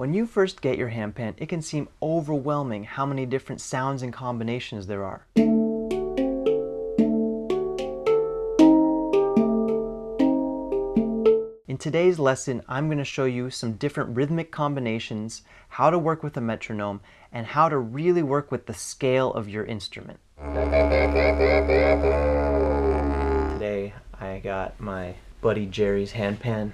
When you first get your handpan, it can seem overwhelming how many different sounds and combinations there are. In today's lesson, I'm going to show you some different rhythmic combinations, how to work with a metronome, and how to really work with the scale of your instrument. Today I got my buddy Jerry's handpan.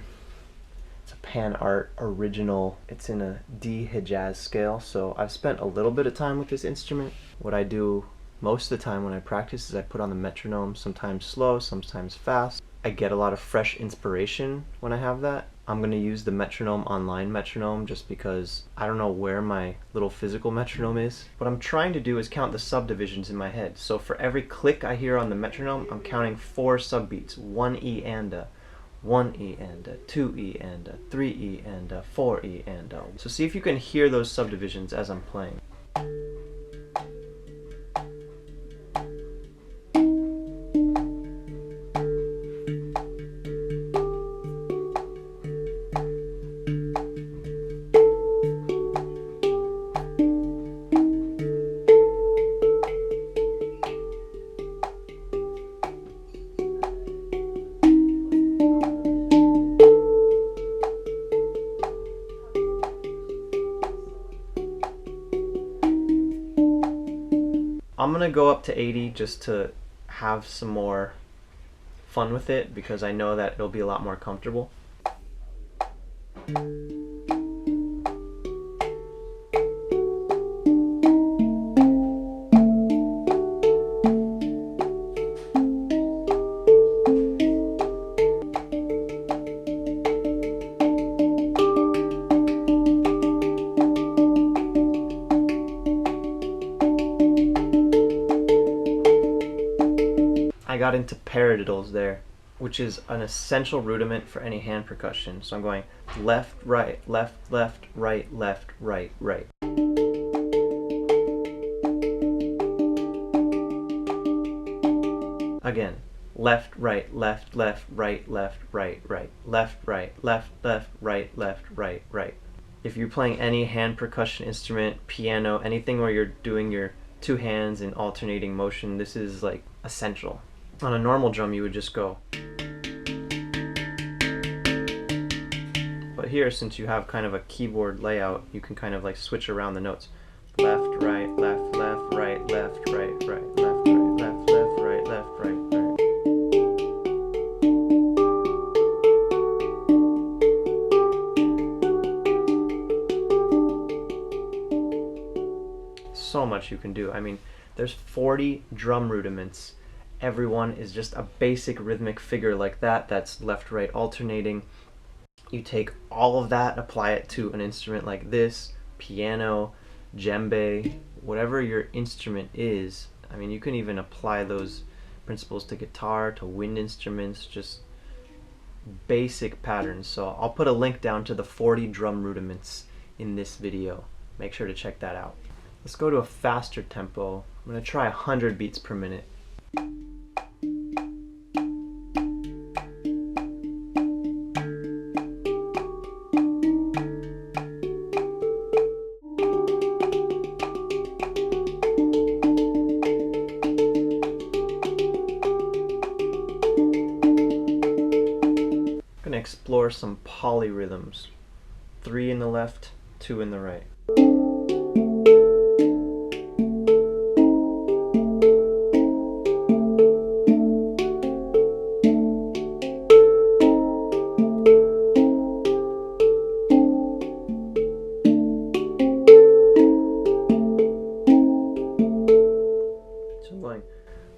It's a PanArt original. It's in a D Hijaz scale, so I've spent a little bit of time with this instrument. What I do most of the time when I practice is I put on the metronome, sometimes slow, sometimes fast. I get a lot of fresh inspiration when I have that. I'm going to use the metronome online metronome just because I don't know where my little physical metronome is. What I'm trying to do is count the subdivisions in my head. So for every click I hear on the metronome, I'm counting 4 subbeats. 1 E and a, 1 E and a, 2 E and a, 3 E and a, 4 E and a. So see if you can hear those subdivisions as I'm playing. I'm gonna go up to 80 just to have some more fun with it because I know that it'll be a lot more comfortable. I got into paradiddles there, which is an essential rudiment for any hand percussion. So I'm going left, right, left, left, right, left, right, right. Again, left, right, left, left, right, left, right, right, left, right, left, left, right, left, right, right. If you're playing any hand percussion instrument, piano, anything where you're doing your 2 hands in alternating motion, this is like essential. On a normal drum you would just go. But here, since you have kind of a keyboard layout, you can kind of like switch around the notes. Left, right, left, left, right, left, right, right, left, right, left, left, right, left, right, right. So much you can do. I mean, there's 40 drum rudiments. Everyone is just a basic rhythmic figure like that, that's left-right alternating. You take all of that, apply it to an instrument like this, piano, djembe, whatever your instrument is. I mean, you can even apply those principles to guitar, to wind instruments, just basic patterns. So I'll put a link down to the 40 drum rudiments in this video. Make sure to check that out. Let's go to a faster tempo. I'm going to try 100 beats per minute. I'm going to explore some polyrhythms. 3 in the left, 2 in the right.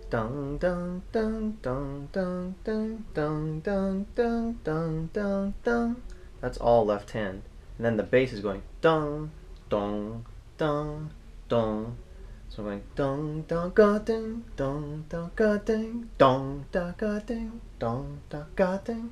Dun dun dun dun dun dun dun dun dun dun dun dun. That's all left hand. And then the bass is going dun dun dun dun. So I'm going dun dun ga ding dun dun ga ding dun da ga ding dun da ga ding.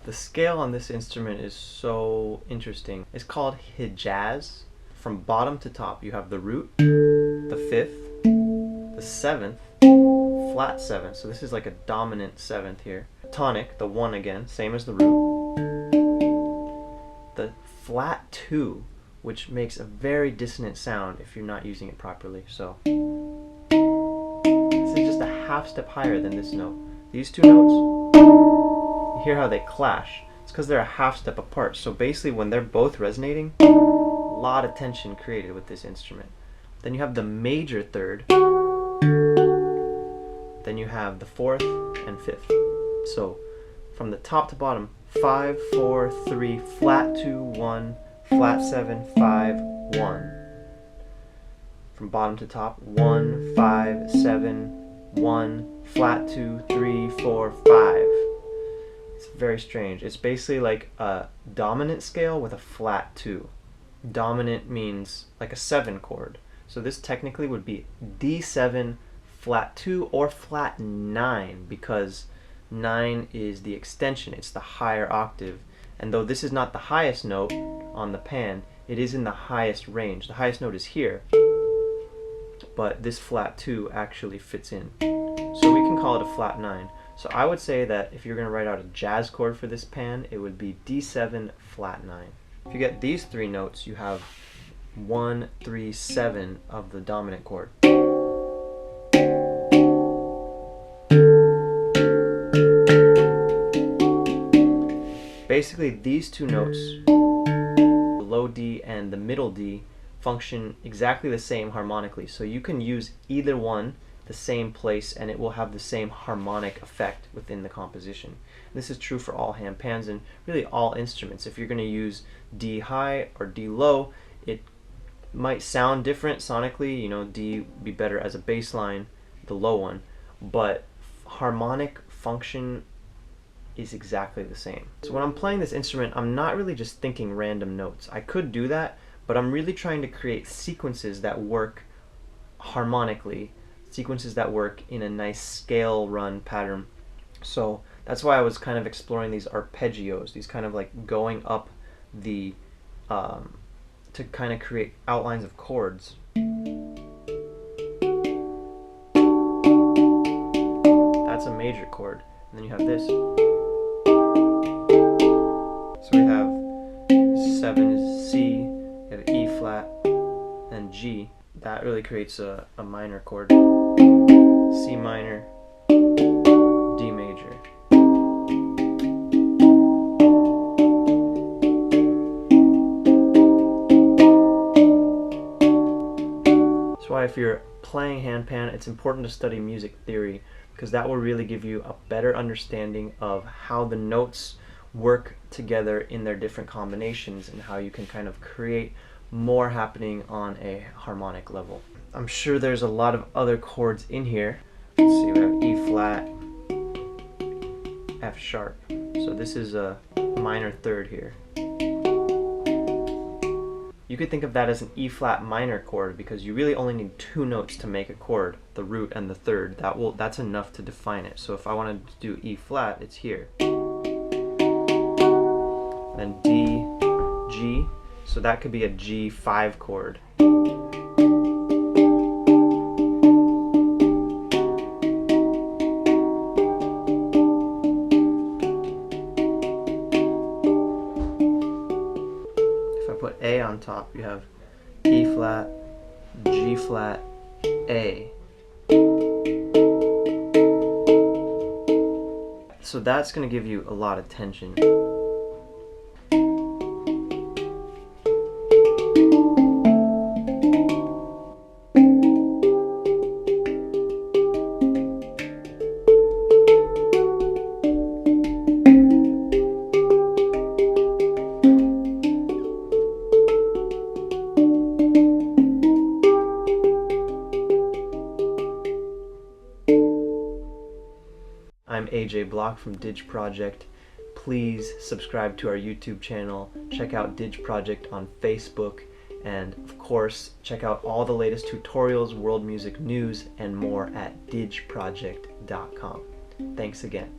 The scale on this instrument is so interesting. It's called Hijaz. From bottom to top, you have the root, the 5th, the 7th, flat 7, so this is like a dominant 7th here. Tonic, the 1 again, same as the root. The flat 2, which makes a very dissonant sound if you're not using it properly. So this is just a half step higher than this note. These two notes, you hear how they clash. It's because they're a half step apart. So basically when they're both resonating, a lot of tension created with this instrument. Then you have the major 3rd. Then you have the 4th and 5th. So from the top to bottom, 5, 4, 3, flat 2, 1, flat 7, 5, 1. From bottom to top, 1, 5, 7, 1, flat 2, 3, 4, 5. It's very strange. It's basically like a dominant scale with a flat 2. Dominant means like a 7 chord. So this technically would be D7, flat 2, or flat 9, because 9 is the extension, it's the higher octave. And though this is not the highest note on the pan, it is in the highest range. The highest note is here, but this flat 2 actually fits in. So we can call it a flat 9. So I would say that if you're going to write out a jazz chord for this pan, it would be D7, flat 9. If you get these 3 notes, you have 1, 3, 7 of the dominant chord. Basically, these 2 notes, the low D and the middle D, function exactly the same harmonically. So you can use either one the same place and it will have the same harmonic effect within the composition. This is true for all handpans and really all instruments. If you're going to use D high or D low, it might sound different sonically. You know, D would be better as a bass line, the low one, but harmonic function is exactly the same. So when I'm playing this instrument, I'm not really just thinking random notes. I could do that, but I'm really trying to create sequences that work harmonically, sequences that work in a nice scale run pattern. So that's why I was kind of exploring these arpeggios, these kind of like going up the to kind of create outlines of chords. That's a major chord, and then you have this. So we have 7 is C, we have E flat, and G. That really creates a minor chord. C minor, D major. That's why if you're playing handpan, it's important to study music theory, because that will really give you a better understanding of how the notes work together in their different combinations and how you can kind of create more happening on a harmonic level. I'm sure there's a lot of other chords in here. Let's see, we have E flat, F sharp. So this is a minor 3rd here. You could think of that as an E flat minor chord because you really only need 2 notes to make a chord, the root and the 3rd. That's enough to define it. So if I wanted to do E flat, it's here. Then D, G, so that could be a G5 chord. If I put A on top, you have E flat, G flat, A. So that's going to give you a lot of tension. I'm AJ Block from Dig Project. Please subscribe to our YouTube channel, check out Dig Project on Facebook, and of course check out all the latest tutorials, world music news, and more at digproject.com. Thanks again.